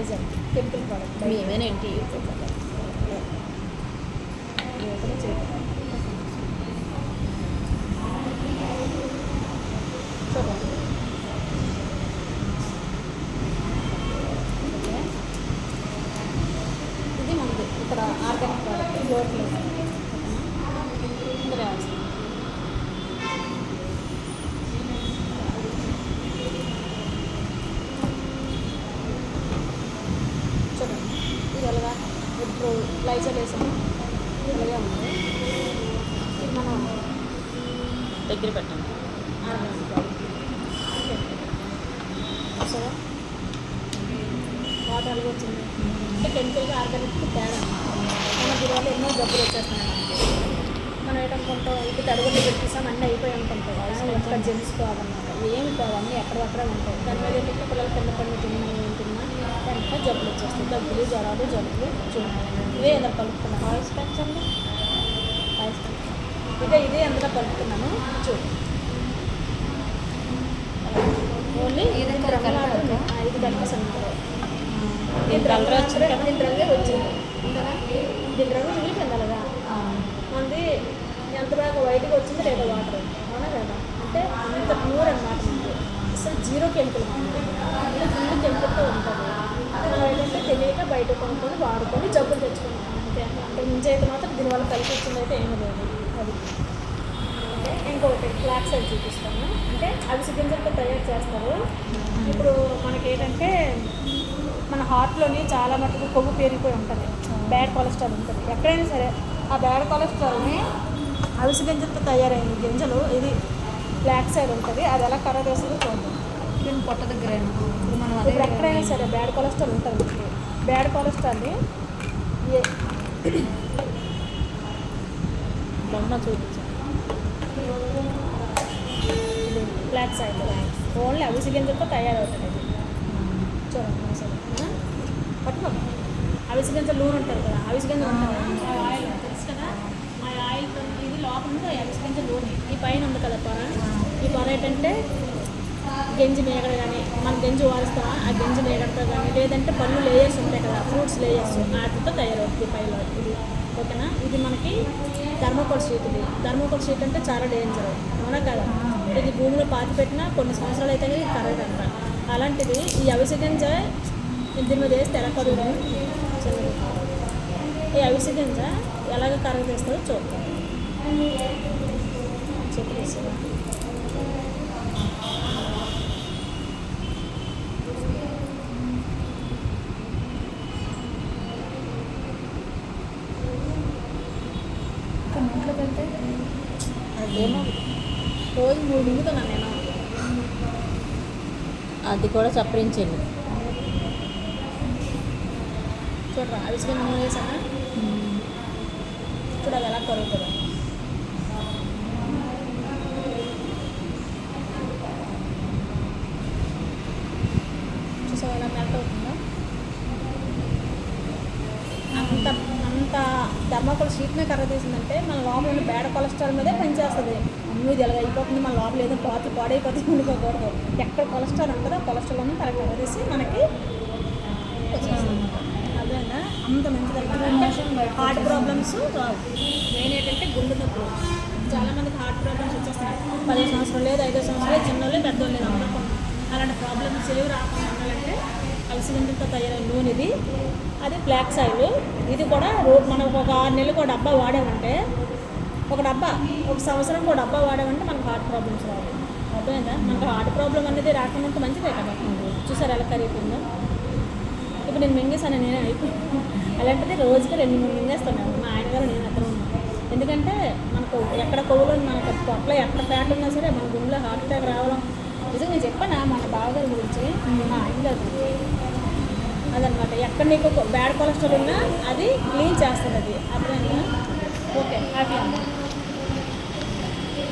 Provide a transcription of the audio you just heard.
Laser chemical product మేమేనేంటి చూడండి. ఇది మనది ఇక్కడ ఆర్గానిక్ ప్రోడక్ట్ ఫ్లోర్ క్లీన్ ఇక్కడ చూడండి. ఇది ఎలాగా ఇప్పుడు లైజర్ వేసాము ఇలాగే ఉంది. ఇది మనం దగ్గర పెట్టండి. ఆర్గానిక్ ప్రోడక్ట్ సరే వాటర్ అలాగే వచ్చింది అంటే కెమికల్గా ఆర్గానిక్ తేడా మన దీనివల్ల ఎన్నో జబ్బులు వచ్చేస్తున్నాయి మనం ఏంటనుకుంటాం ఇప్పుడు తడుగులు పెట్టేసాం అన్నీ అయిపోయి అనుకుంటాం ఎక్కడ జెలుసుకోవాలన్నమాట ఏమి కావు అన్నీ ఎక్కడక్కడే ఉంటాయి దాని మీద ఏంటంటే పిల్లలు కింద పడిన తిన్నా ఏం తిన్నా వెంటనే జబ్బులు వచ్చేస్తాయి దగ్గులు జ్వరాలు జబ్బులు చూడాలి ఇవే ఎందులో కలుపుతున్నాను వాయిస్ పెంచండి ఇదే ఎందులో కలుపుతున్నాను చూడు ఓన్లీ ఇది కలిపేసాను దీని రంగు వచ్చింది దీని రంగు మిగిలిపోయింది అలాగా మనది ఎంత బాగా వైట్గా వచ్చింది లేదా వాటర్ అవునా కదా అంటే అంత ప్యూర్ అనమాట మనకి అసలు జీరో కెమికల్ అంటే ఫుల్ కెమికల్తో ఉంటుంది మనం ఏంటంటే తెలియక బయట కొనుక్కొని వాడుకొని జబ్బులు తెచ్చుకుంటాం అంతే అంటే ముందు అయితే మాత్రం దీనివల్ల కలిసి వచ్చింది అయితే ఏమీ లేదు అది అంటే ఇంకొకటి ఫ్లాక్ సైడ్ చూపిస్తాను అంటే అవిసె గింజలతో తయారు చేస్తారు ఇప్పుడు మనకి ఏంటంటే మన హార్ట్లోని చాలా మటుకు కొవ్వు పేరిపోయి ఉంటుంది బ్యాడ్ కొలెస్ట్రాల్ ఉంటుంది ఎక్కడైనా సరే ఆ బ్యాడ్ కొలెస్ట్రాల్ని అవిసె గింజలతో తయారైన గింజలు ఇది బ్లాక్ సైడ్ ఉంటుంది అది ఎలా కలర్ వేస్తుందో చూద్దాం దీని పొట్ట దగ్గర మనం ఇప్పుడు ఎక్కడైనా సరే బ్యాడ్ కొలెస్ట్రాల్ ఉంటుంది బ్యాడ్ కొలెస్ట్రాల్ని బొమ్మ చూపించాను బ్లాక్ సైడ్ ఓన్లీ అవిసె గింజలతో తయారవుతుంది ఇది చూడండి సరే పట్టుకోండి అవిసె గింజలు నూనె ఉంటుంది కదా అవిసె గింజలు ఉంటుంది ఆయిల్ తెలుసు కదా ఆ ఆయిల్ ఇది లోపల ఉంది అవిసె గింజలు నూనె ఈ పైన ఉంది కదా పొర ఈ పొర ఏంటంటే గంజి మేగడ కానీ మన గంజి వాడుస్తాం ఆ గంజి మేగడతో కానీ లేదంటే పళ్ళు లేయర్స్ ఉంటాయి కదా ఫ్రూట్స్ లేయర్స్ వాటితో తయారవుతుంది పైలో ఇది ఓకేనా ఇది మనకి థర్మోకోల్ షీట్ ఇది థర్మోకోల్ షీట్ అంటే చాలా డేంజర్ అవునా కదా ఇది భూమిలో పాతి పెట్టినా కొన్ని సంవత్సరాలు అయితే ఇది కరగదంట అలాంటిది ఈ అవిసె గింజ దీని మీద వేస్తే ఎలా కరుగుతుంది ఈ అవిసె గింజ ఎలాగ కరగ చేస్తుందో చూద్దాం చెప్పేసి ఇంట్లోకి వెళ్తే అదేమో రోజు 3 మింగుతున్నాను నేను అది కూడా చప్పరించండి చూడరా అవిసె నూనె వేసానా చూడ అది ఎలా కరుగుతుందో చూసా ఎలా మెల్ట్ అవుతుందో అంత అంత థర్మాకోల్ షీట్నే కర్ర తీసిందంటే మన లోపల ఉన్న బ్యాడ్ కొలెస్ట్రాల్ మీదే పనిచేస్తుంది ఇది ఎలాగ అయిపోతుంది మన లోపల ఏదో పాడైపోతుంది ఉండిపోకూడదు ఎక్కడ కొలెస్ట్రాల్ ఉంటుందో ఆ కొలెస్ట్రాల్ అన్నీ తల కర్ర తీసి మనకి అదేనా అంత మంచిది హార్ట్ ప్రాబ్లమ్స్ రావు మెయిన్ ఏంటంటే గుండె నొప్పులు చాలామందికి హార్ట్ ప్రాబ్లమ్స్ వచ్చేస్తున్నాయి 10 సంవత్సరాలు లేదు 5 సంవత్సరాలు చిన్నోళ్ళు పెద్దోళ్ళు లేదు అందరూ అలాంటి ప్రాబ్లమ్స్ ఏవి రాకుండా ఉండాలంటే అవిసె గింజలతో తయారైన నూనె ఇది అది బ్లాక్ సాయిల్ ఇది కూడా మనం ఒక 6 నెలలకు ఒక డబ్బా వాడామంటే ఒక సంవత్సరం ఒక డబ్బా వాడామంటే మనకు హార్ట్ ప్రాబ్లమ్స్ రావు అర్థమైందా మనకు హార్ట్ ప్రాబ్లం అనేది రాకుండా ఉంటే మంచిదే కదా చూసారు ఎలా కరిగిపోయిందో ఇప్పుడు నేను మింగేసాను నేనే అయిపోయింది అలాంటిది రోజుకి 2-3 మింగేస్తున్నాను మా ఆయన గారు నేను అర్థం ఉన్నాను ఎందుకంటే మనకు ఎక్కడ కొవ్వులో మనకు పొట్టలో ఎక్కడ ఫ్యాట్ ఉన్నా సరే మన గుండెలో హార్ట్ అటాక్ రావడం నిజంగా నేను చెప్పాను మన బావగారి గురించి మా ఆయన గారి గురించి అదనమాట ఎక్కడ నీకు బ్యాడ్ కొలెస్ట్రాల్ ఉన్నా అది క్లీన్ చేస్తుంది అది అర్థమైందా ఓకే హ్యాపీ అమ్మా